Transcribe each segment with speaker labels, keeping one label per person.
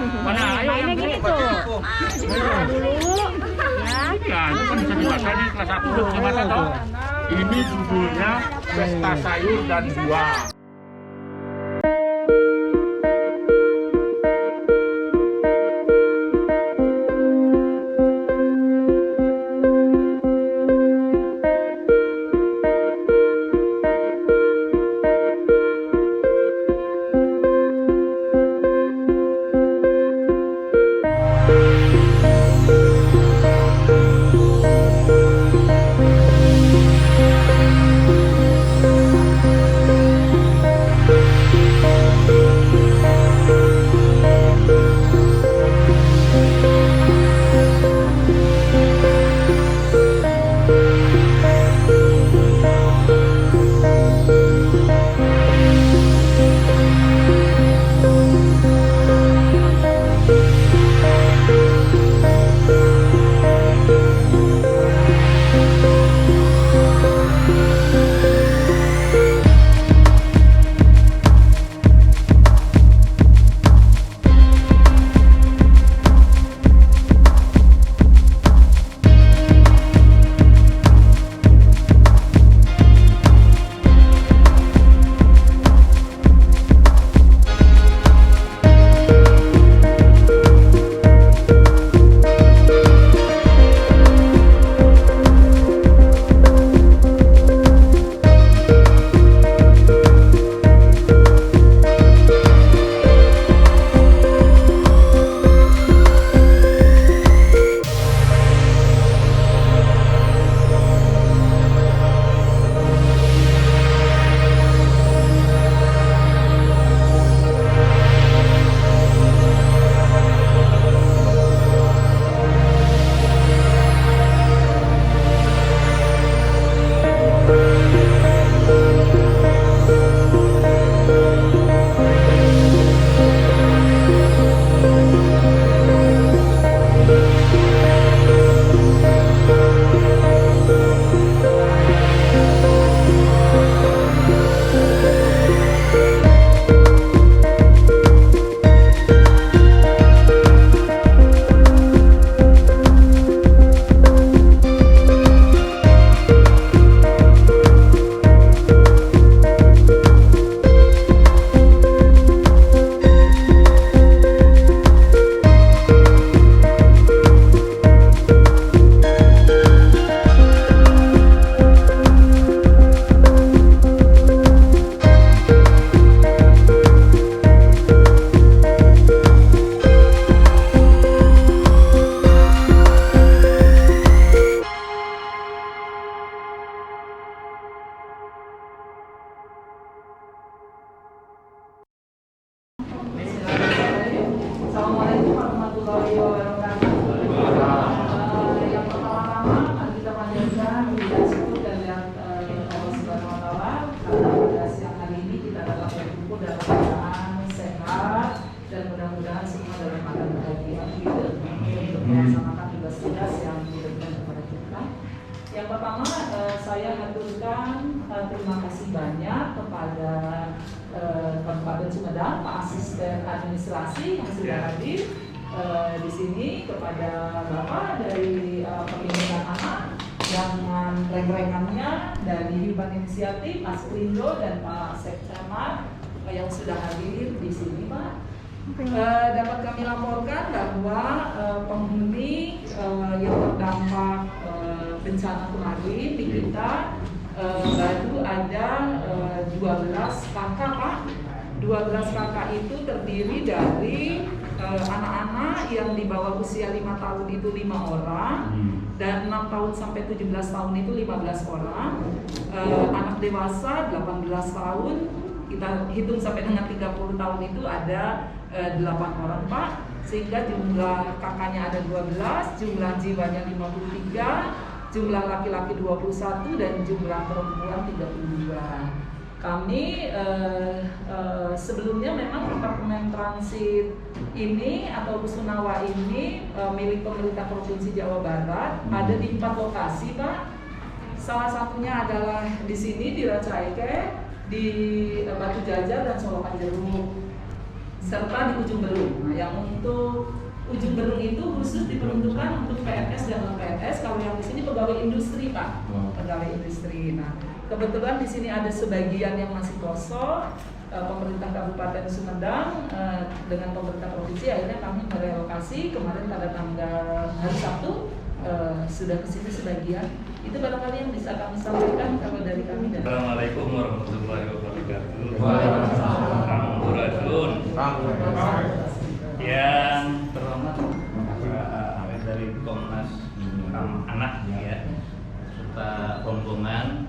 Speaker 1: Mana ayo yang
Speaker 2: Mainnya
Speaker 1: gede
Speaker 2: gitu. Nah, dulu ya.
Speaker 1: ya itu kan bisa dibaca di kelas 1 gimana toh? Ini judulnya pesta sayur dan buah.
Speaker 3: Assalamualaikum warahmatullahi wabarakatuh. Yang pertama-tama kita panjatkan puji syukur dan Allah Subhanahu wa taala karena pada siang hari ini kita dalam berkumpul dalam keadaan sehat dan mudah-mudahan semua dalam keadaan bahagia untuk melaksanakan tugas-tugas yang diberikan kepada kita. Yang pertama saya haturkan terima kasih banyak kepada Kabupaten Sumedang, Pak Asisten Administrasi yang sudah hadir di sini, kepada Bapak dari Perlindungan Anak dengan reng-rengannya, dari Himpunan Inisiatif, Mas Krindo dan Pak Sekcamat yang sudah hadir di sini, Pak. Dapat kami laporkan bahwa penghuni yang terdampak bencana kemarin di kita baru ada 12 kakak, Pak. 12 kakak itu terdiri dari anak-anak yang di bawah usia 5 tahun itu 5 orang, dan 6 tahun sampai 17 tahun itu 15 orang, anak dewasa 18 tahun, kita hitung sampai dengan 30 tahun itu ada 8 orang, Pak. Sehingga jumlah kakaknya ada 12, jumlah jiwanya 53, jumlah laki-laki 21 dan jumlah perempuan 32. Kami sebelumnya memang Departemen Transit ini atau Rusunawa ini milik pemerintah Provinsi Jawa Barat, ada di 4 lokasi, Pak. Salah satunya adalah di sini di Rancaikek, di Batu Jajar dan Solokan Jeruk. serta di ujung berung. Nah, yang untuk ujung berung itu khusus diperuntukkan untuk PNS dan non PNS. Kalau yang di sini pegawai industri, Pak, pegawai industri. Nah, kebetulan di sini ada sebagian yang masih kosong. Pemerintah Kabupaten Sumedang dengan pemerintah provinsi akhirnya kami merelokasi kemarin pada tanggal hari Sabtu sudah ke sini sebagian. Itu barangkali yang bisa kami sampaikan kalau dari kami.
Speaker 4: Assalamualaikum warahmatullahi wabarakatuh. Waalaikumsalam. Yang terhormat dari Komnas Anak ya, serta rombongan.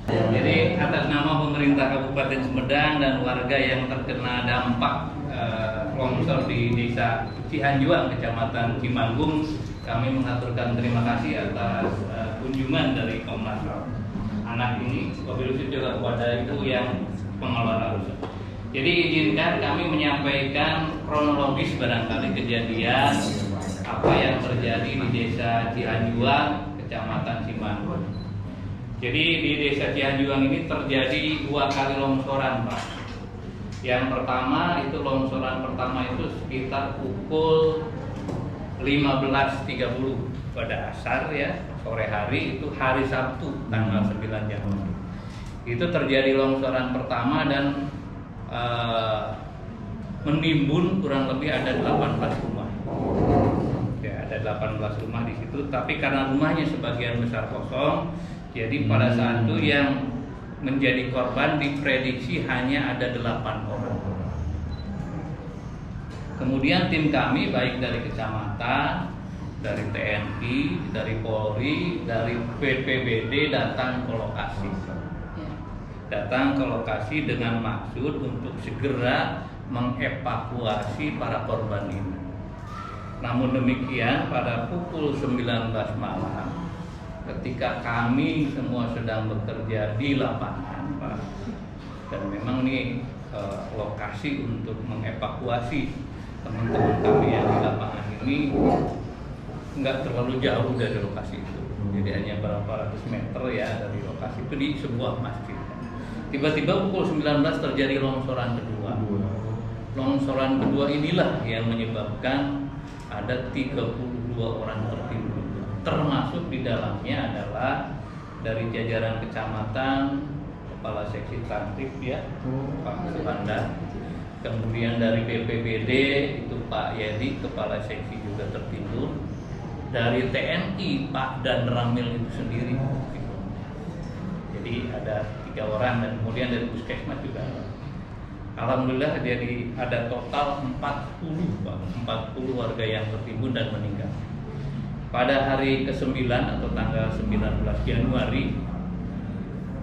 Speaker 4: Jadi atas nama pemerintah Kabupaten Sumedang dan warga yang terkena dampak longsor di Desa Cihanjuang, Kecamatan Cimanggung, kami mengaturkan terima kasih atas kunjungan dari Komnas Anak ini, wabil khusus juga kepada itu yang pengelola rusun. Jadi izinkan kami menyampaikan kronologis barangkali kejadian apa yang terjadi di Desa Cihanjuang, Kecamatan Cimanggung. Jadi di Desa Cihanjuang ini terjadi 2 kali longsoran, Pak. Yang pertama itu longsoran pertama itu sekitar pukul 15.30 pada asar ya, sore hari, itu hari Sabtu tanggal 9 Januari. Itu terjadi longsoran pertama dan menimbun kurang lebih ada 18 rumah. Ya, ada 18 rumah di situ, tapi karena rumahnya sebagian besar kosong, jadi pada saat itu yang menjadi korban diprediksi hanya ada 8 orang. Kemudian tim kami baik dari kecamatan, dari TNI, dari Polri, dari BPBD datang ke lokasi. Datang ke lokasi dengan maksud untuk segera mengevakuasi para korban ini. Namun demikian pada pukul 19 malam ketika kami semua sedang bekerja di lapangan, Pak, dan memang ini lokasi untuk mengevakuasi teman-teman kami yang di lapangan ini nggak terlalu jauh dari lokasi itu, jadi hanya berapa ratus meter ya dari lokasi itu, di sebuah masjid. Tiba-tiba pukul 19 terjadi longsoran kedua. Longsoran kedua inilah yang menyebabkan ada 32 orang tertimbun. Termasuk di dalamnya adalah dari jajaran kecamatan, kepala seksi Tantip ya, Pak Suhanda. Kemudian dari BPBD itu Pak Yedi, kepala seksi juga tertimbun. Dari TNI Pak Dan Ramil itu sendiri. Jadi ada 3 orang, dan kemudian dari Puskesmas juga. Alhamdulillah jadi ada total 40 Pak, 40 warga yang tertimbun dan meninggal. Pada hari ke-9 atau tanggal 19 Januari,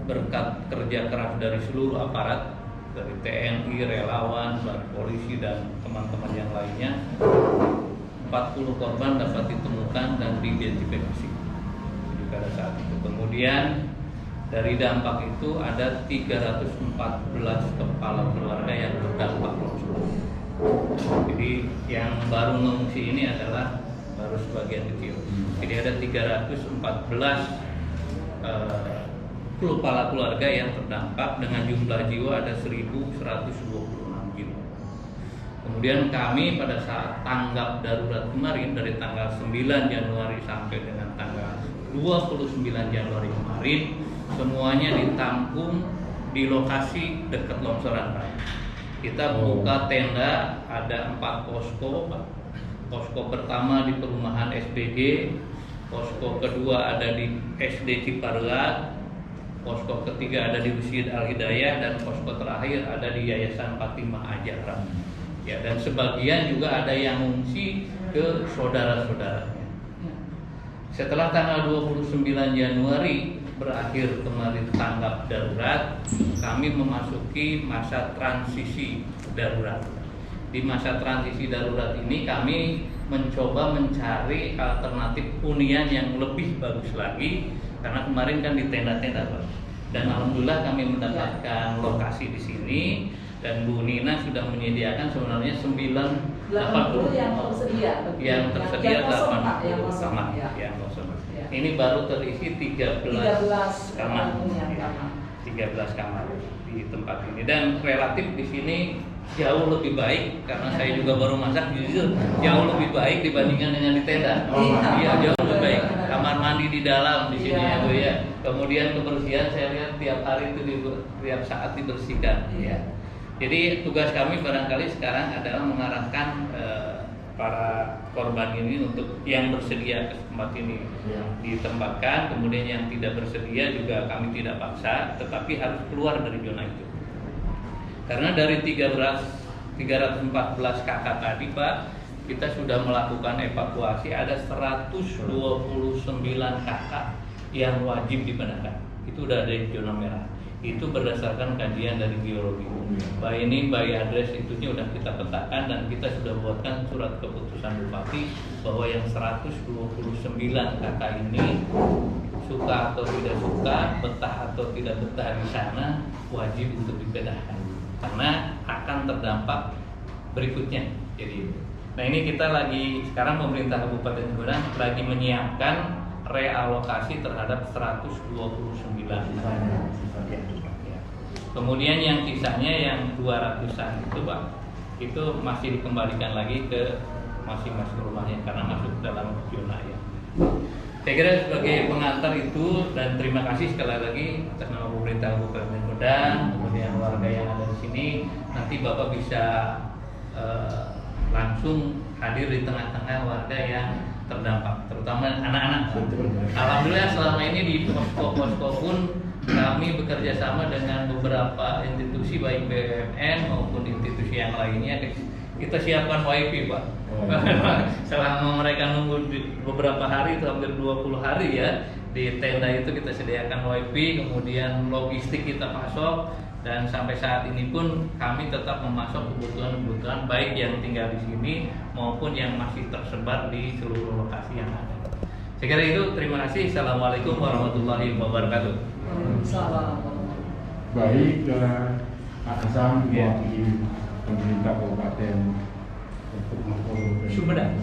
Speaker 4: berkat kerja keras dari seluruh aparat, dari TNI, relawan, polisi, dan teman-teman yang lainnya, 40 korban dapat ditemukan dan diidentifikasi pada saat itu. Kemudian dari dampak itu ada 314 kepala keluarga yang terdampak longsor. Jadi yang baru mengungsi ini adalah baru sebagian kecil. Jadi ada 314 kepala keluarga yang terdampak dengan jumlah jiwa ada 1.126 jiwa. Kemudian kami pada saat tanggap darurat kemarin dari tanggal 9 Januari sampai dengan tanggal 29 Januari kemarin, semuanya ditampung di lokasi dekat longsoran, Pak. Kita buka tenda, ada 4 posko, Pak. Posko pertama di perumahan SBG, posko kedua ada di SD Ciparuat, posko ketiga ada di Masjid Al Hidayah, dan posko terakhir ada di Yayasan Fatimah Ajaran. Ya, dan sebagian juga ada yang mengungsi ke saudara-saudaranya. Setelah tanggal 29 Januari berakhir kemarin tanggap darurat, kami memasuki masa transisi darurat. Di masa transisi darurat ini kami mencoba mencari alternatif hunian yang lebih bagus lagi, karena kemarin kan di tenda-tenda, Pak. Dan alhamdulillah kami mendapatkan lokasi di sini, dan Bu Nina sudah menyediakan sebenarnya 80
Speaker 3: yang tersedia.
Speaker 4: Yang tersedia 80
Speaker 3: yang kosong,
Speaker 4: kamar,
Speaker 3: ya.
Speaker 4: yang kosong.
Speaker 3: Ya.
Speaker 4: Ini baru terisi 13 kamar. 13 kamar di tempat ini, dan relatif di sini jauh lebih baik karena saya juga baru masak, jujur jauh lebih baik dibandingkan dengan di tenda. Iya, jauh lebih baik. Kamar mandi di dalam di sini ya Bu ya. Kemudian kebersihan saya lihat tiap hari itu tiap saat dibersihkan. Ya. Jadi tugas kami barangkali sekarang adalah mengarahkan para korban ini untuk yang bersedia ke tempat ini ditempatkan, kemudian yang tidak bersedia juga kami tidak paksa, tetapi harus keluar dari zona itu. Karena dari 314 kakak tadi Pak, kita sudah melakukan evakuasi, ada 129 kakak yang wajib dipindahkan. Itu udah ada di zona merah. Itu berdasarkan kajian dari geologi. Ini by address itunya udah kita petakan dan kita sudah buatkan surat keputusan Bupati bahwa yang 129 kakak ini suka atau tidak suka, betah atau tidak betah di sana, wajib untuk dipindahkan karena akan terdampak berikutnya. Jadi, nah ini kita lagi sekarang pemerintah Kabupaten Sumedang lagi menyiapkan realokasi terhadap 129. Kemudian yang sisanya yang 200-an itu Pak, itu masih dikembalikan lagi ke masing-masing rumahnya karena masuk dalam zona ya. Saya kira sebagai pengantar itu, dan terima kasih sekali lagi atas nama pemerintah Kabupaten Sumedang, kemudian warga yang ada di sini. Nanti Bapak bisa langsung hadir di tengah-tengah warga yang terdampak, terutama anak-anak. Alhamdulillah selama ini di posko-posko pun kami bekerja sama dengan beberapa institusi baik BUMN maupun institusi yang lainnya. Kita siapkan WiFi Pak. Selama mereka nunggu beberapa hari, itu hampir 20 hari ya, di tenda itu kita sediakan WiFi, kemudian logistik kita pasok, dan sampai saat ini pun kami tetap memasok kebutuhan-kebutuhan baik yang tinggal di sini maupun yang masih tersebar di seluruh lokasi yang ada. Saya kira itu, terima kasih. Assalamualaikum warahmatullahi wabarakatuh.
Speaker 5: Baik, Pak Hasan, mewakili pemerintah Kabupaten
Speaker 4: Sumedang.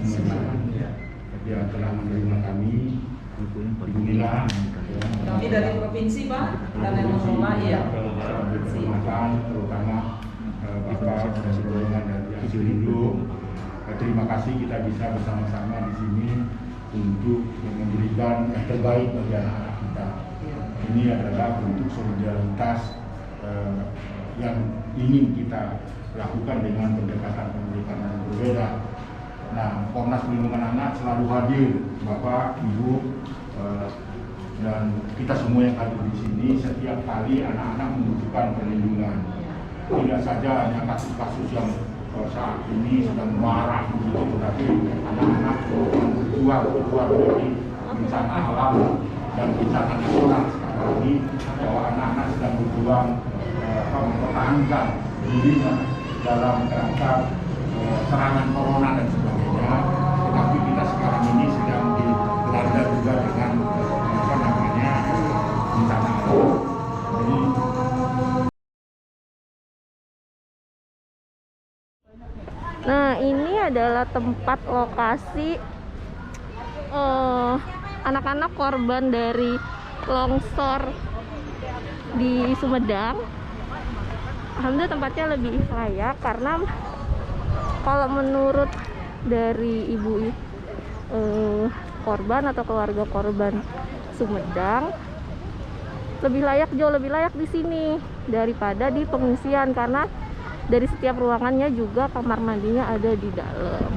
Speaker 5: Dia telah menerima kami. Alhamdulillah.
Speaker 3: Kami dari provinsi Pak, dan yang mengelola ya.
Speaker 5: Perkhidmatan terutama Bapak Presiden dari Asindo. Terima kasih kita bisa bersama-sama di sini untuk memberikan yang terbaik bagi anak-anak kita. Ini adalah bentuk solidaritas yang ingin kita lakukan dengan pendekatan-pendekatan yang berbeda. Nah, Komnas Perlindungan Anak selalu hadir, Bapak, Ibu, dan kita semua yang hadir di sini setiap kali anak-anak membutuhkan perlindungan. Tidak saja hanya kasus-kasus yang saat ini sedang marah begitu, tetapi anak-anak berjuang dari bencana alam dan bencana nasional sekarang ini, bahwa anak-anak sedang berjuang mempertahankan dirinya dalam kerangka serangan corona dan sebagainya. Tetapi kita sekarang ini sedang dilanda juga dengan bencana alam. Jadi
Speaker 2: Nah, ini adalah tempat lokasi anak-anak korban dari longsor di Sumedang. Alhamdulillah tempatnya lebih layak karena kalau menurut dari ibu korban atau keluarga korban Sumedang, jauh lebih layak di sini daripada di pengungsian, karena dari setiap ruangannya juga kamar mandinya ada di dalam.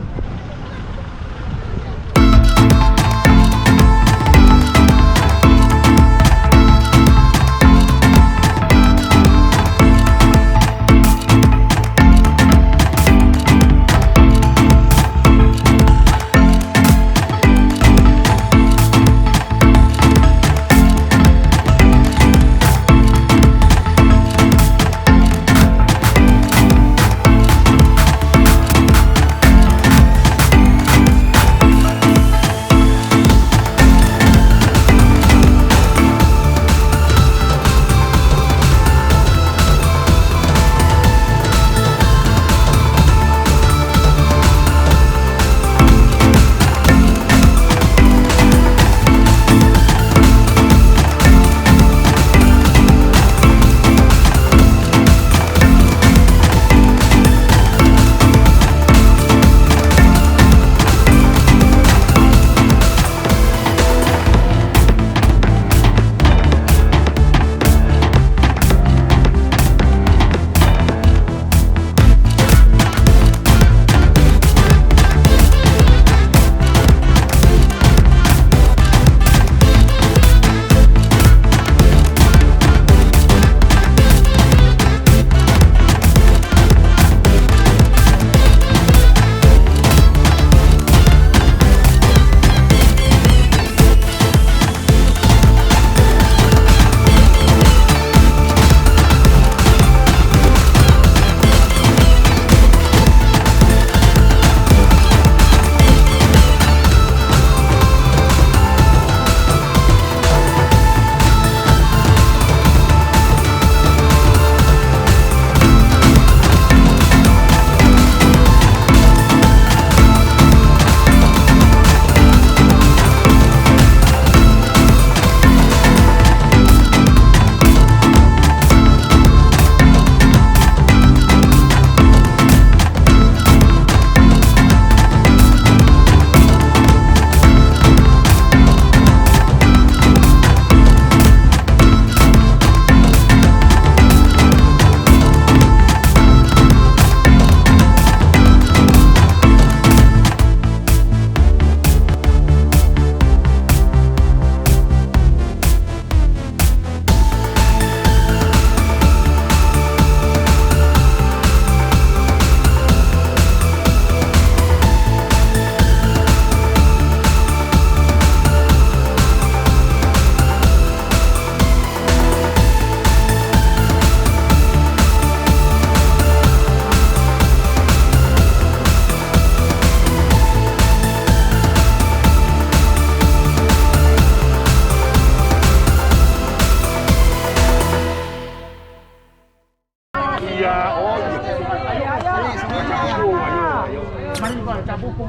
Speaker 1: baca buku.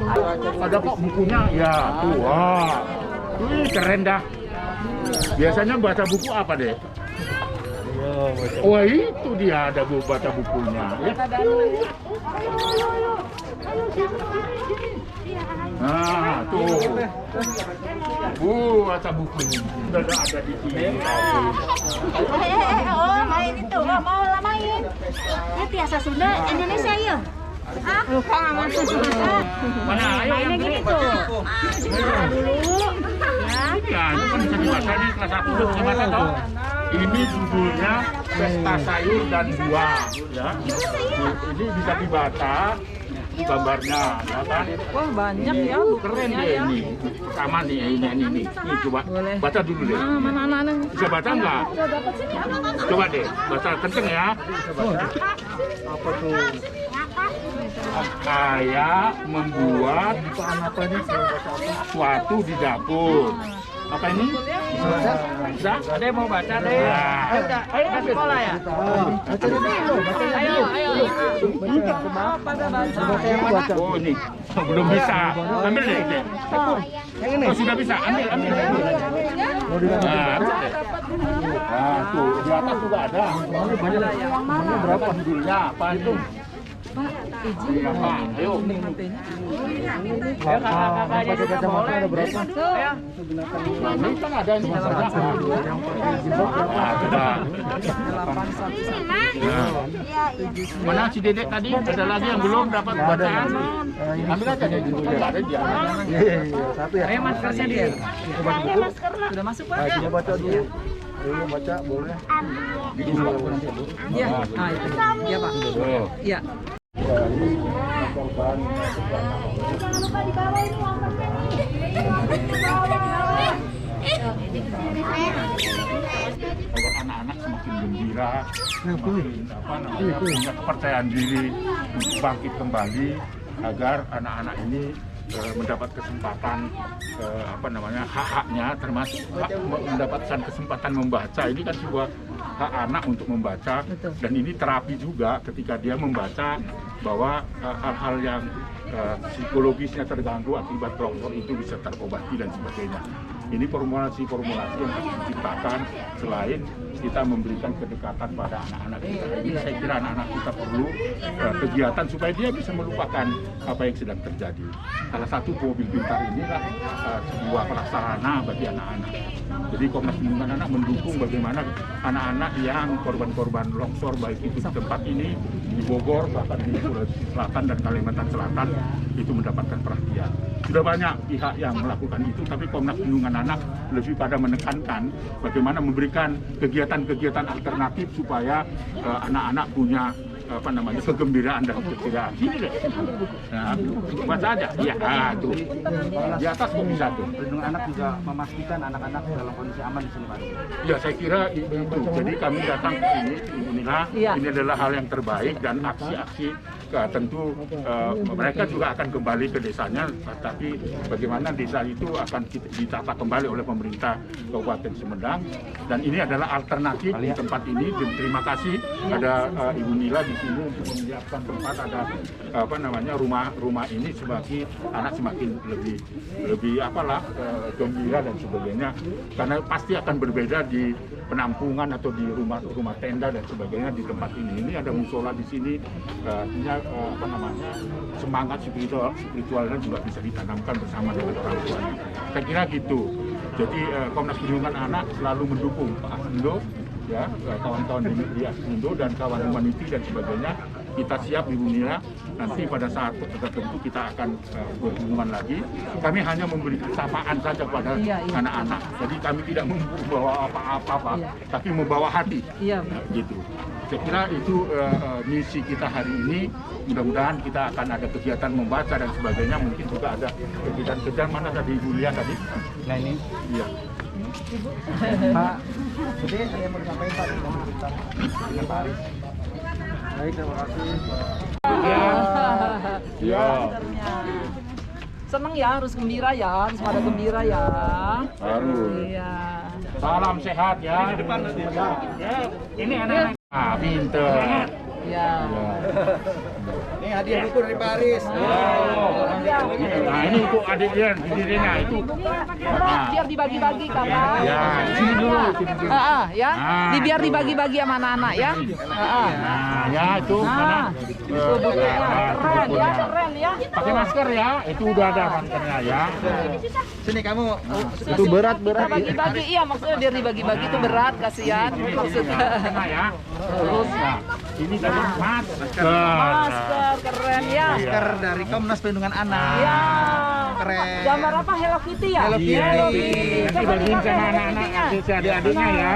Speaker 1: Ada kok bukunya? Ya, tuh. Wah. Wih, keren dah. Biasanya baca buku apa deh? Wah, itu dia ada baca bukunya. Ya. Nah, tuh. Baca buku. Sudah ada di sini.
Speaker 6: Oh, main itu. Oh, mau lah main. Ya biasa Sunda, Indonesia ya. Ah,
Speaker 1: Mana? Ayo
Speaker 6: mainnya
Speaker 1: yang
Speaker 6: gini
Speaker 1: beli.
Speaker 6: tuh. Dulu.
Speaker 1: Ya, itu kan bisa dibaca di kelas 1 udah bisa baca toh. Ini judulnya Pesta Sayur dan Buah, ya. Ini bisa dibaca gambarnya, ya kan?
Speaker 3: Wah, banyak ya
Speaker 1: Keren deh ini. Sama nih, ini. Ini coba baca dulu deh.
Speaker 3: Mana anak-anak?
Speaker 1: Bisa baca nggak? Coba deh, baca kenceng ya.
Speaker 5: Apa tuh?
Speaker 1: Saya membuat sesuatu di dapur. Apa ini? Bisa? Ada yang mau baca deh? Ayo ke sekolah ya? Ayo.
Speaker 3: Pada baca.
Speaker 1: Oh ini, belum bisa. Ambil deh. Oh sudah bisa, ambil. Nah, tuh di atas juga ada. Ini berapa judulnya? Apa itu? Iya, Pak. Ayo.
Speaker 5: Kakak-kakaknya pakai kacamata ada berapa?
Speaker 1: Ini kan ada ini. Mana si Dedek tadi? Ada lagi yang belum dapat bacaan? Ambil aja deh. Enggak ada dia.
Speaker 5: Iya, satu ya.
Speaker 3: Ayo maskernya dia. Sudah masuk, Pak?
Speaker 5: Kita baca dulu. Ayo baca boleh.
Speaker 3: Iya. Ah, itu. Iya, Pak. Iya.
Speaker 1: Agar anak-anak semakin gembira, semakin punya kepercayaan diri untuk bangkit kembali, agar anak-anak ini mendapat kesempatan hak-haknya, termasuk hak mendapatkan kesempatan membaca. Ini kan sebuah hak anak untuk membaca.
Speaker 3: Betul.
Speaker 1: Dan ini terapi juga ketika dia membaca bahwa hal-hal yang psikologisnya terganggu akibat longsor itu bisa terobati dan sebagainya. Ini formulasi-formulasi yang harus diciptakan selain kita memberikan kedekatan pada anak-anak kita. Ini saya kira anak-anak kita perlu kegiatan supaya dia bisa melupakan apa yang sedang terjadi. Salah satu mobil pintar inilah sebuah prasarana bagi anak-anak. Jadi Komnas Perlindungan Anak mendukung bagaimana anak-anak yang korban-korban longsor baik itu di tempat ini, di Bogor, bahkan di Sulawesi Selatan dan Kalimantan Selatan itu mendapatkan perhatian. Sudah banyak pihak yang melakukan itu, tapi Komnas Perlindungan Anak lebih pada menekankan bagaimana memberikan kegiatan-kegiatan alternatif supaya anak-anak punya kegembiraan dan keceriaan. Sini deh. Nah, baca aja. Iya, tuh. Di atas kok bisa tuh.
Speaker 5: Perlindungan anak juga memastikan anak-anak dalam kondisi aman di sini, Pak.
Speaker 1: Ya, saya kira itu. Jadi kami datang ke sini, inilah ini adalah hal yang terbaik dan aksi-aksi tentu mereka juga akan kembali ke desanya, tapi bagaimana desa itu akan ditata kembali oleh pemerintah Kabupaten Sumedang, dan ini adalah alternatif di tempat ini. Dan terima kasih ada Ibu Nila di sini untuk menyiapkan tempat, ada rumah ini sebagai anak semakin lebih gembira dan sebagainya, karena pasti akan berbeda di penampungan atau di rumah tenda dan sebagainya di tempat ini. Ini ada musola di sini, artinya semangat spiritualnya juga bisa ditanamkan bersama dengan orang tuanya. Saya kira gitu. Jadi Komnas Perlindungan Anak selalu mendukung Pak Asindo, ya, kawan-kawan di Asindo dan kawan humanity dan sebagainya. Kita siap Ibu Nila, nanti pada saat tertentu kita akan berhubungan lagi. Kami hanya memberi sapaan saja pada anak-anak. Jadi kami tidak membawa apa-apa, tapi membawa hati.
Speaker 3: Iya.
Speaker 1: Gitu. Saya kira itu misi kita hari ini. Mudah-mudahan kita akan ada kegiatan membaca dan sebagainya. Mungkin juga ada kegiatan mana tadi Ibu Lia tadi?
Speaker 5: Nah ini.
Speaker 1: Iya.
Speaker 5: Pak, jadi saya mau sampaikan Pak dengan Pak Aris. Baik, terima kasih.
Speaker 1: Ya.
Speaker 3: Senang ya, harus gembira ya, harus pada gembira ya.
Speaker 1: Harus.
Speaker 3: Iya.
Speaker 1: Salam sehat ya. Ini depan nanti. Ya. Ini anak-anak. Ah, pinter.
Speaker 3: Iya.
Speaker 1: Ya.
Speaker 7: Ini hadiah buku dari Pak Aris.
Speaker 1: Nah ini untuk adik dia, Rina itu.
Speaker 3: Biar dibagi-bagi kakak.
Speaker 1: Ya, sini dulu.
Speaker 3: Ya, biar dibagi-bagi sama anak-anak ya.
Speaker 1: Nah, ya itu mana?
Speaker 3: Keren ya, keren ya.
Speaker 1: Pakai masker ya, itu udah ada maskernya ya.
Speaker 7: Sini kamu.
Speaker 1: Itu berat.
Speaker 3: Bagi-bagi, iya maksudnya biar dibagi-bagi itu berat, kasihan maksudnya.
Speaker 1: Ya. Terus nah, ini tadi masker.
Speaker 3: Masker keren ya.
Speaker 7: Masker dari Komnas Perlindungan Anak.
Speaker 3: Ya.
Speaker 7: Keren.
Speaker 3: Gambar apa? Hello Kitty ya?
Speaker 7: Hello Kitty.
Speaker 1: Nanti bagiin sama anak-anak adik-adiknya ya.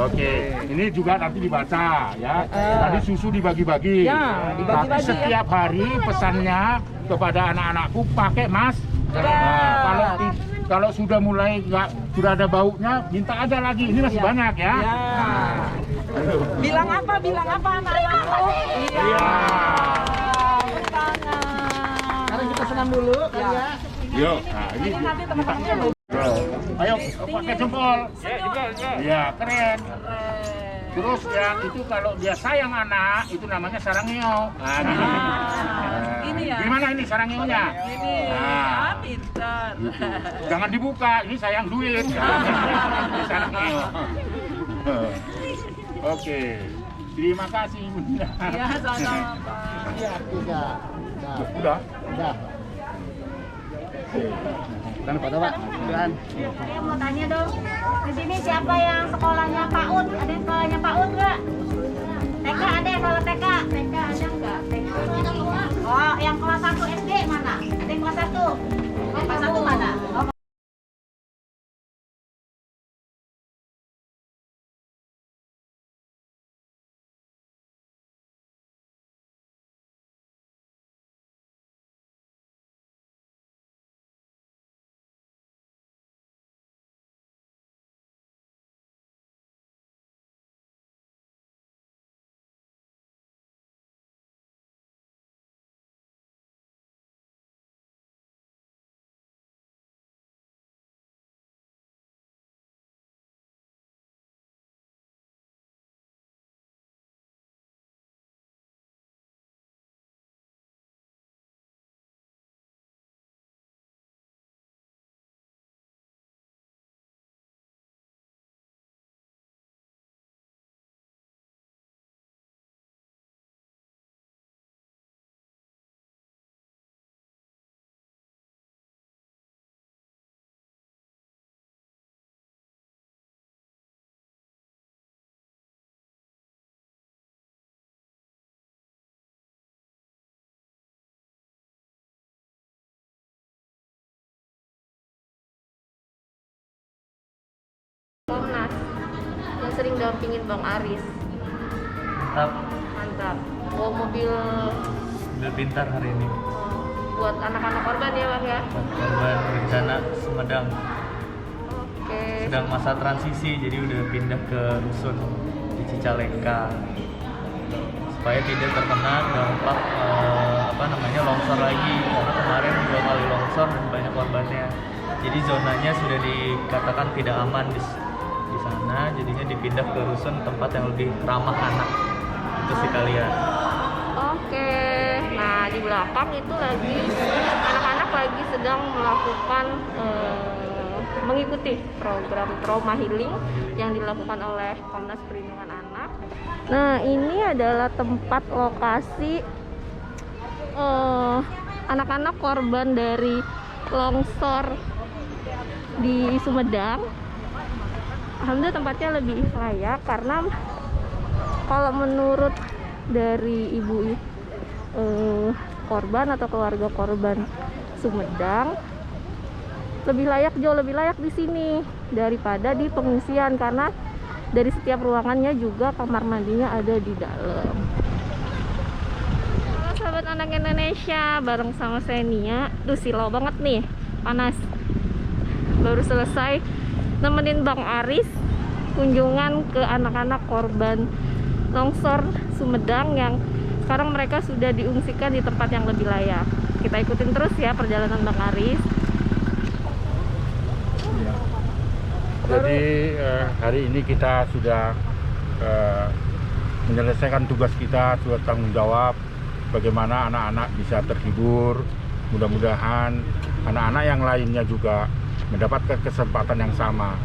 Speaker 1: Oke, ini juga nanti dibaca ya. Tadi susu dibagi-bagi.
Speaker 3: Ya, dibagi-bagi,
Speaker 1: Tapi setiap hari pesannya kepada anak-anakku pakai masker. Nah, kalau sudah mulai sudah ada baunya, minta ada lagi. Ini masih banyak ya.
Speaker 3: Bilang apa anak-anakku? Iya.
Speaker 7: Sekarang kita senam dulu ya.
Speaker 1: Yuk, nah ini.
Speaker 3: Nanti teman-temannya lu.
Speaker 1: Ayo, pakai jempol. Ya, keren. Terus yang itu kalau dia sayang anak, itu namanya sarangeo. Nah, gini.
Speaker 3: Ini ya.
Speaker 1: Gimana ini sarangeo-nya?
Speaker 3: Ini.
Speaker 1: Nah.
Speaker 3: Pintar.
Speaker 1: Jangan dibuka, ini sayang duit. Ini sarangeo. Oke. Terima kasih, Bunda.
Speaker 3: Iya, sama-sama, Pak.
Speaker 7: Iya, tiga.
Speaker 1: Udah.
Speaker 7: Kan foto Pak. Udahan.
Speaker 6: Saya mau tanya dong, di sini siapa yang sekolahnya PAUD? Ada yang sekolahnya PAUD nggak? TK ada ya kalau TK? TK ada nggak? TK. Oh, yang kelas 1 SD mana? Ada yang kelas 1? Kelas 1 mana? Oh,
Speaker 2: Komnas yang sering dampingin Bang Aris. Mantap. Bawa mobil
Speaker 8: pintar hari ini
Speaker 2: buat anak-anak korban ya Bang ya.
Speaker 8: korban bencana Sumedang.
Speaker 2: Oke.
Speaker 8: Sedang masa transisi, jadi udah pindah ke rusun di Cicalengka supaya tidak terkena dampak longsor lagi, karena kemarin 2 kali longsor dan banyak korbannya. Jadi zonanya sudah dikatakan tidak aman di sana, jadinya dipindah ke rusun tempat yang lebih ramah anak. Itu sih kalian.
Speaker 2: Oke. Nah, di belakang itu lagi anak-anak lagi sedang melakukan mengikuti program trauma healing yang dilakukan oleh Komnas Perlindungan Anak. Nah, ini adalah tempat lokasi anak-anak korban dari longsor di Sumedang. Alhamdulillah tempatnya lebih layak karena kalau menurut dari ibu korban atau keluarga korban Sumedang, jauh lebih layak di sini daripada di pengungsian, karena dari setiap ruangannya juga kamar mandinya ada di dalam. Halo sahabat anak Indonesia, bareng sama saya Nia. Duh, silau banget nih, panas. Baru selesai nemenin Bang Aris kunjungan ke anak-anak korban longsor Sumedang yang sekarang mereka sudah diungsikan di tempat yang lebih layak. Kita ikutin terus ya perjalanan Bang Aris.
Speaker 1: Jadi hari ini kita sudah menyelesaikan tugas kita, sudah tanggung jawab
Speaker 5: bagaimana anak-anak bisa terhibur. Mudah-mudahan anak-anak yang lainnya juga mendapatkan kesempatan yang sama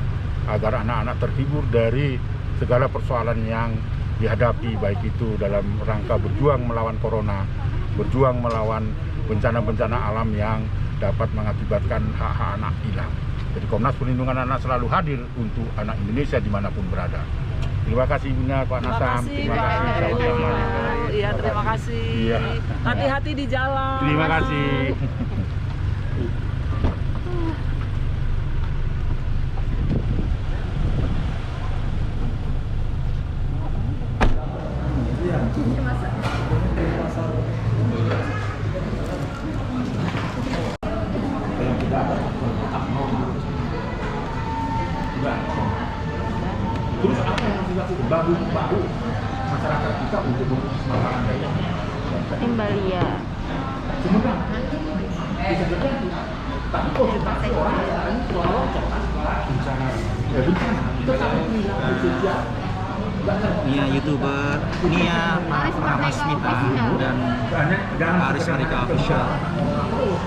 Speaker 5: agar anak-anak terhibur dari segala persoalan yang dihadapi, baik itu dalam rangka berjuang melawan corona, berjuang melawan bencana-bencana alam yang dapat mengakibatkan hak-hak anak hilang. Jadi Komnas Perlindungan Anak selalu hadir untuk anak Indonesia dimanapun berada. Terima kasih Bunda, Pak Nasam. Terima kasih sama-sama.
Speaker 3: Iya, terima kasih.
Speaker 5: Iya.
Speaker 3: Hati-hati di jalan.
Speaker 5: Terima kasih.
Speaker 1: Terus apa yang harus dilakukan baru masyarakat kita untuk memutus mata rantainya?
Speaker 2: Timbalia.
Speaker 1: Sumedang bisa terjadi, tapi konsentrasi orang yang soal bencana, kita sangat kehilangan
Speaker 7: Nia YouTuber, Nia Pramesmita dan Aris Marika Official.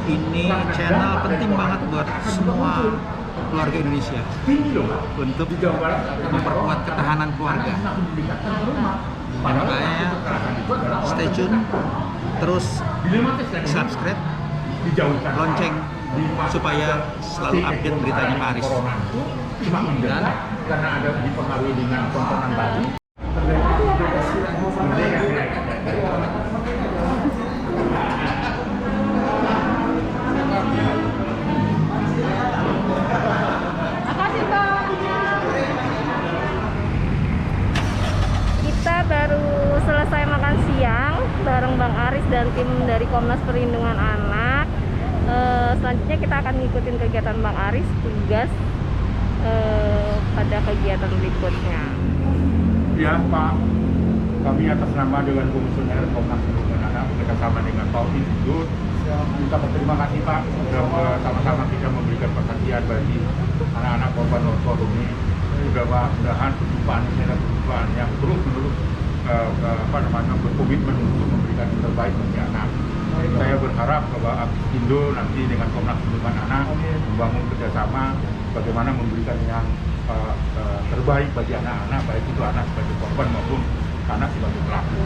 Speaker 7: Ini channel penting banget buat semua keluarga Indonesia untuk memperkuat ketahanan keluarga. Makanya stay tune, terus subscribe, lonceng supaya selalu update beritanya Pak Aris. Dan
Speaker 1: karena ada dipengaruhi dengan tontonan tadi.
Speaker 2: Kita baru selesai makan siang bareng Bang Aris dan tim dari Komnas Perlindungan Anak. Selanjutnya kita akan ngikutin kegiatan Bang Aris, tugas pada kegiatan berikutnya.
Speaker 5: Ya Pak, kami atas nama Dewan Komisioner Komnas Perlindungan Anak bekerjasama dengan PAUD Institut kita berterima kasih Pak sudah sama-sama kita memberikan perhatian bagi anak-anak korban longsor ini. Mudah-mudahan perjumpaan ini adalah perjumpaan yang terus-menerus berkomitmen untuk memberikan yang terbaik bagi anak. Saya berharap bahwa Indo nanti dengan Komnas Perlindungan Anak membangun kerjasama bagaimana memberikan yang terbaik bagi anak-anak, baik itu anak sebagai korban maupun anak sebagai pelaku.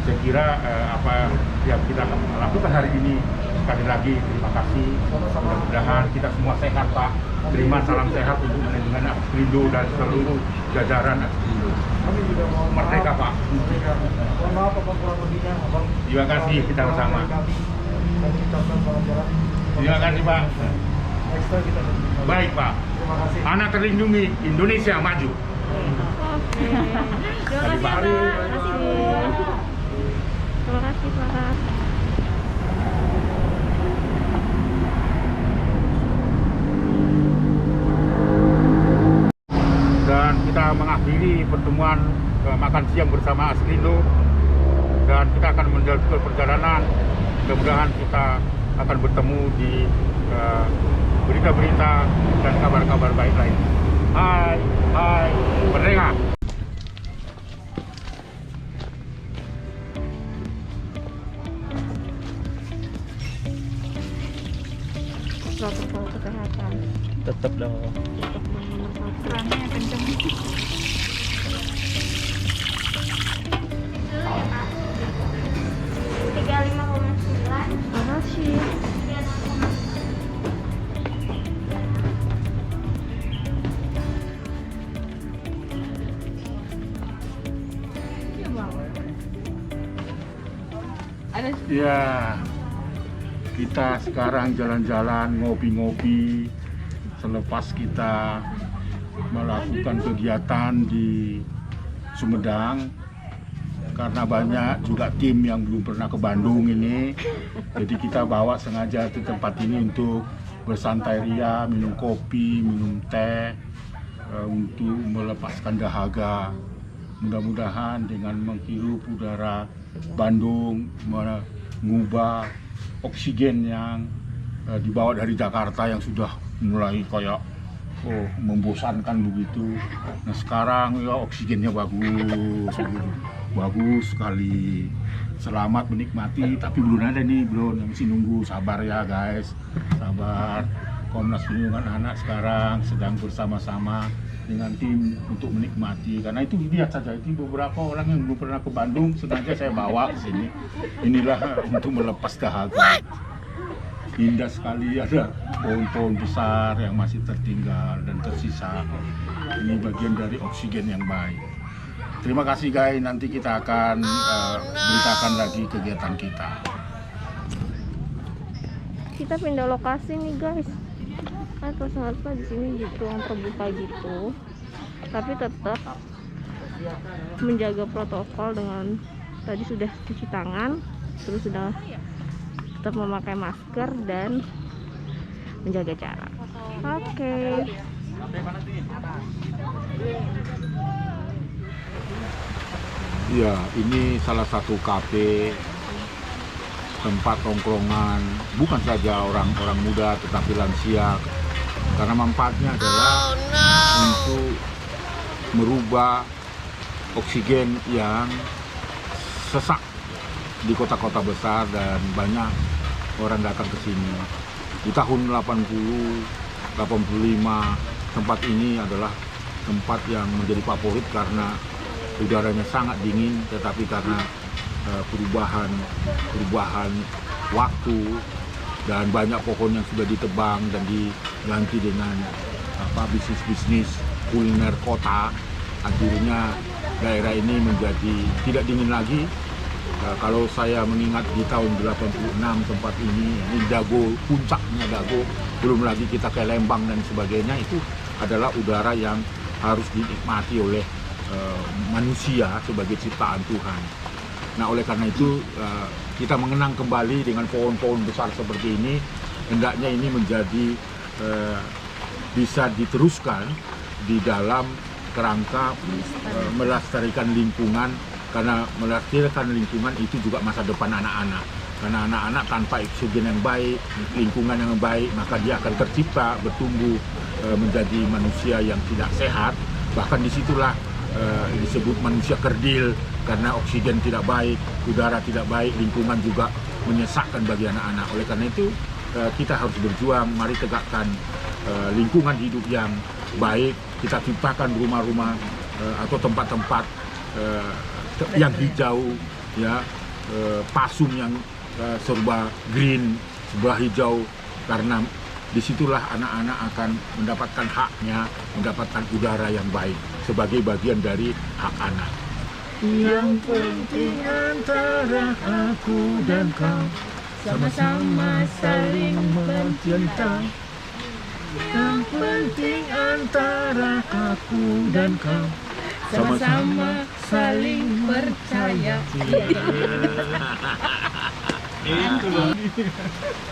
Speaker 5: Saya kira apa yang kita lakukan hari ini, sekali lagi terima kasih. Mudah-mudahan kita semua sehat Pak. Terima salam sehat untuk manajemen Aksindo dan seluruh jajaran Aksindo. Merdeka Pak. Terima kasih, kita bersama. Terima kasih Pak. Baik Pak. Anak terlindungi, Indonesia maju.
Speaker 2: Terima kasih Pak. Terima kasih Pak.
Speaker 5: Dan kita mengakhiri pertemuan makan siang bersama Aksindo dan kita akan melanjutkan perjalanan. Mudah-mudahan kita akan bertemu di berita-berita dan kabar-kabar baik lain. Hai, merdeka!
Speaker 2: Protokol kesehatan.
Speaker 8: Tetap dong.
Speaker 6: Kerannya yang kenceng.
Speaker 2: Makasih.
Speaker 5: Ya, kita sekarang jalan-jalan, ngopi-ngopi selepas kita melakukan kegiatan di Sumedang. Karena banyak juga tim yang belum pernah ke Bandung ini, jadi kita bawa sengaja ke tempat ini untuk bersantai ria, minum kopi, minum teh, untuk melepaskan dahaga. Mudah-mudahan dengan menghirup udara Bandung, mengubah oksigen yang dibawa dari Jakarta yang sudah mulai kayak membosankan begitu. Nah sekarang ya oksigennya bagus begitu. bagus sekali. Selamat menikmati, tapi belum ada nih, belum, yang masih nunggu. Sabar ya guys, sabar. Komnas Perlindungan Anak sekarang sedang bersama-sama dengan tim untuk menikmati. Karena itu lihat saja, itu beberapa orang yang belum pernah ke Bandung, sengaja saya bawa ke sini. Inilah untuk melepas dahaga. Indah sekali, ada pohon-pohon besar yang masih tertinggal dan tersisa. Ini bagian dari oksigen yang baik. Terima kasih guys, nanti kita akan beritakan lagi kegiatan kita.
Speaker 2: Kita pindah lokasi nih guys. Terus ternyata di sini gitu ruang terbuka gitu. Tapi tetap menjaga protokol dengan tadi sudah cuci tangan, terus sudah tetap memakai masker dan menjaga jarak. Oke.
Speaker 5: Ya, ini salah satu kafe, tempat tongkrongan, bukan saja orang-orang muda tetapi lansia, karena manfaatnya adalah untuk merubah oksigen yang sesak di kota-kota besar dan banyak orang datang ke sini. Di tahun 80, 85, tempat ini adalah tempat yang menjadi favorit karena udaranya sangat dingin, tetapi karena perubahan waktu dan banyak pohon yang sudah ditebang dan diganti dengan bisnis-bisnis kuliner kota, akhirnya daerah ini menjadi tidak dingin lagi. Kalau saya mengingat di tahun 86 tempat ini Dago, puncaknya Dago, belum lagi kita ke Lembang dan sebagainya, itu adalah udara yang harus dinikmati oleh manusia sebagai ciptaan Tuhan. Nah, oleh karena itu kita mengenang kembali dengan pohon-pohon besar seperti ini. Hendaknya ini menjadi bisa diteruskan di dalam kerangka melestarikan lingkungan, karena melestarikan lingkungan itu juga masa depan anak-anak. Karena anak-anak tanpa oksigen yang baik, lingkungan yang baik, maka dia akan tercipta, bertumbuh menjadi manusia yang tidak sehat. Bahkan disitulah disebut manusia kerdil, karena oksigen tidak baik, udara tidak baik, lingkungan juga menyesakkan bagi anak-anak. Oleh karena itu kita harus berjuang, mari tegakkan lingkungan hidup yang baik. Kita ciptakan rumah-rumah atau tempat-tempat yang hijau, ya, pasung yang serba green, serba hijau, karena disitulah anak-anak akan mendapatkan haknya, mendapatkan udara yang baik sebagai bagian dari hak anak. Yang penting antara aku dan kau, sama-sama saling mencinta. Yang penting antara aku dan kau, sama-sama saling percaya.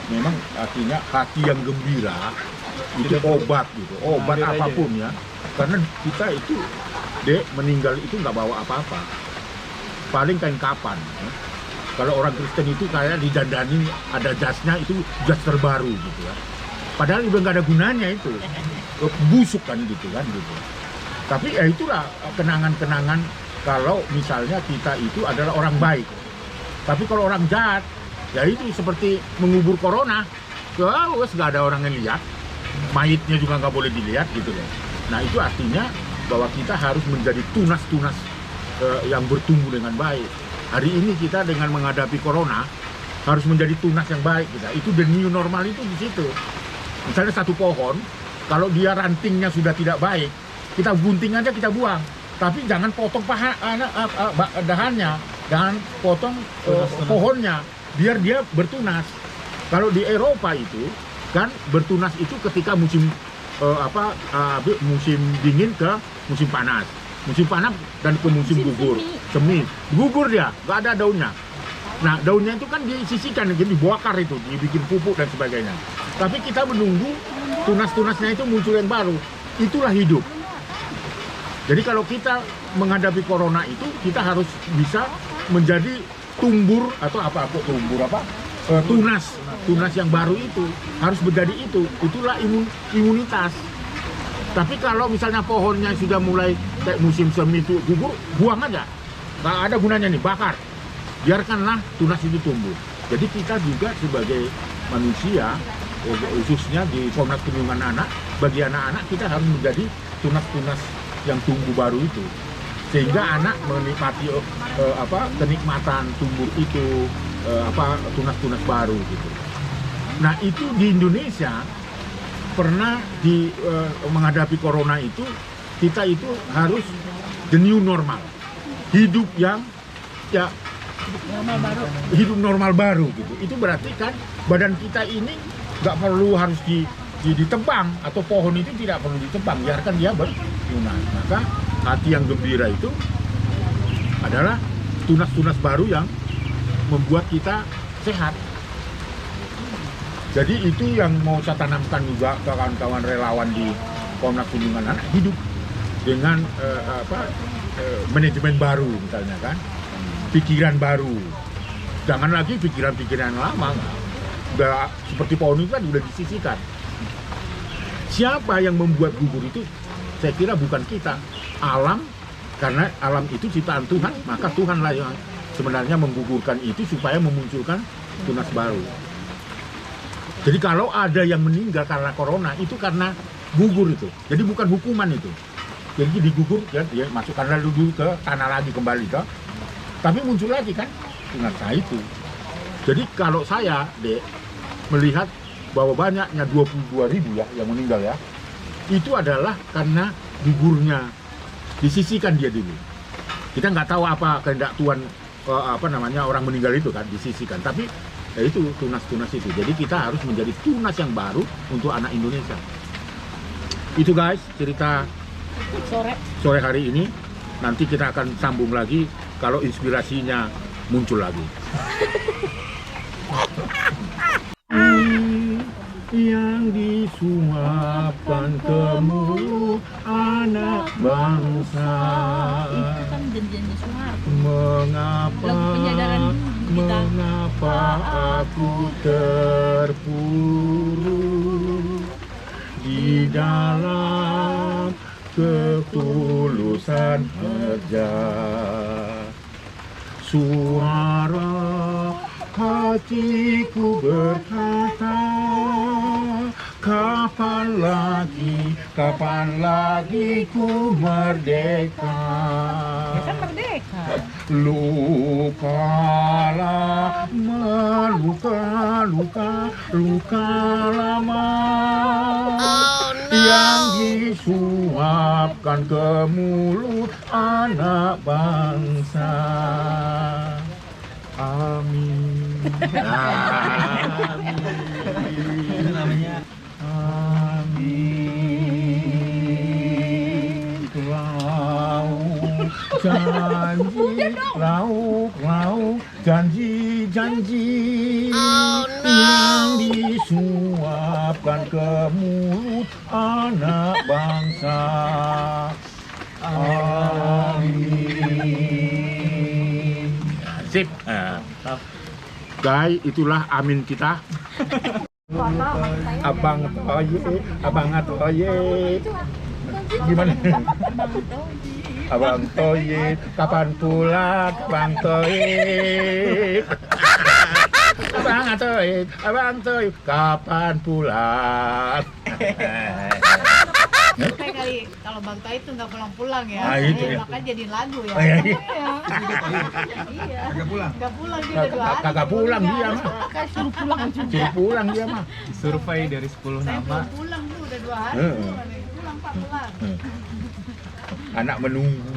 Speaker 5: Memang artinya hati yang gembira itu obat gitu, obat apapun ya. Karena kita itu, Dek, meninggal itu nggak bawa apa-apa, paling kain kapan ya. Kalau orang Kristen itu kayak didandani, ada jasnya, itu jas terbaru gitu ya. Padahal udah nggak ada gunanya itu, busuk kan gitu kan gitu. Tapi ya itulah kenangan-kenangan kalau misalnya kita itu adalah orang baik. Tapi kalau orang jahat, ya itu seperti mengubur corona, nggak ada orang yang lihat, mayitnya juga nggak boleh dilihat gitu loh. Nah, itu artinya bahwa kita harus menjadi tunas-tunas yang bertumbuh dengan baik. Hari ini kita dengan menghadapi corona harus menjadi tunas yang baik kita. Itu the new normal itu di situ. Misalnya satu pohon, kalau dia rantingnya sudah tidak baik, kita gunting aja, kita buang. Tapi jangan potong dahannya, jangan potong pohonnya, biar dia bertunas. Kalau di Eropa itu kan bertunas itu ketika musim musim dingin ke musim panas dan ke musim gugur, semi gugur, dia nggak ada daunnya. Nah, daunnya itu kan disisihkan, jadi dibakar, itu dibikin pupuk dan sebagainya. Tapi kita menunggu tunas-tunasnya itu muncul yang baru. Itulah hidup. Jadi kalau kita menghadapi corona itu, kita harus bisa menjadi tunas yang baru itu harus menjadi itu. Itulah imunitas. Tapi kalau misalnya pohonnya sudah mulai kayak musim semi itu gugur, buang aja. nggak ada gunanya nih, bakar. Biarkanlah tunas itu tumbuh. Jadi kita juga sebagai manusia, khususnya di Komnas Perlindungan Anak, bagi anak-anak kita harus menjadi tunas-tunas yang tumbuh baru itu, sehingga anak menikmati kenikmatan tumbuh itu, tunas-tunas baru gitu. Nah itu di Indonesia pernah menghadapi corona itu, kita itu harus the new normal, hidup yang ya hidup normal baru gitu. Itu berarti kan badan kita ini nggak perlu harus ditebang, atau pohon itu tidak perlu ditebang, biarkan dia bertunas. Maka hati yang gembira itu adalah tunas-tunas baru yang membuat kita sehat. Jadi itu yang mau saya tanamkan juga ke kawan-kawan relawan di Komnas Perlindungan Anak, hidup dengan manajemen baru misalnya kan, pikiran baru. Jangan lagi pikiran-pikiran lama, udah seperti pohon itu kan udah disisihkan. Siapa yang membuat gugur itu? Saya kira bukan kita, alam, karena alam itu ciptaan Tuhan, maka Tuhanlah yang sebenarnya menggugurkan itu supaya memunculkan tunas baru. Jadi kalau ada yang meninggal karena corona, itu karena gugur itu. Jadi bukan hukuman itu. Jadi digugur, ya masukkanlah dulu ke tanah lagi kembali ke. Tapi muncul lagi kan tunas itu. Jadi kalau saya, Dek, melihat bahwa banyaknya 22.000 ya yang meninggal ya, itu adalah karena gugurnya, disisihkan dia dulu. Kita nggak tahu apa kehendak Tuhan, orang meninggal itu kan disisihkan. Tapi ya itu tunas-tunas itu. Jadi kita harus menjadi tunas yang baru untuk anak Indonesia. Itu guys cerita sore hari ini. Nanti kita akan sambung lagi kalau inspirasinya muncul lagi. Yang disuapkan ke mulut anak bangsa.
Speaker 2: Itu kan janji Soeharto.
Speaker 5: Mengapa aku terpuruk di dalam ketulusan kerja, suara hatiku berkata, kapan lagi ku merdeka. Lupalah luka lama yang disuapkan ke mulut anak bangsa. Amin. Amin.
Speaker 7: Itu namanya
Speaker 5: Amin. Lauk janji yang disuapkan ke mulut anak bangsa. Amin. Sip. Guys, itulah amin kita. Abang Toye. Gimana? Abang Toye, kapan pulang Abang Toye? Abang Toye, kapan pulang?
Speaker 6: Kali kalau Bang Toy itu nggak pulang-pulang ya, makanya jadi lagu ya. Iya. Nggak pulang dia udah 2 hari.
Speaker 5: Kagak pulang dia mah.
Speaker 6: Suruh pulang
Speaker 5: dia mah.
Speaker 8: Survei dari 10
Speaker 6: Saya
Speaker 8: nama.
Speaker 6: belum pulang tuh udah 2 hari. Pulang Pak pulang.
Speaker 5: Anak menunggu.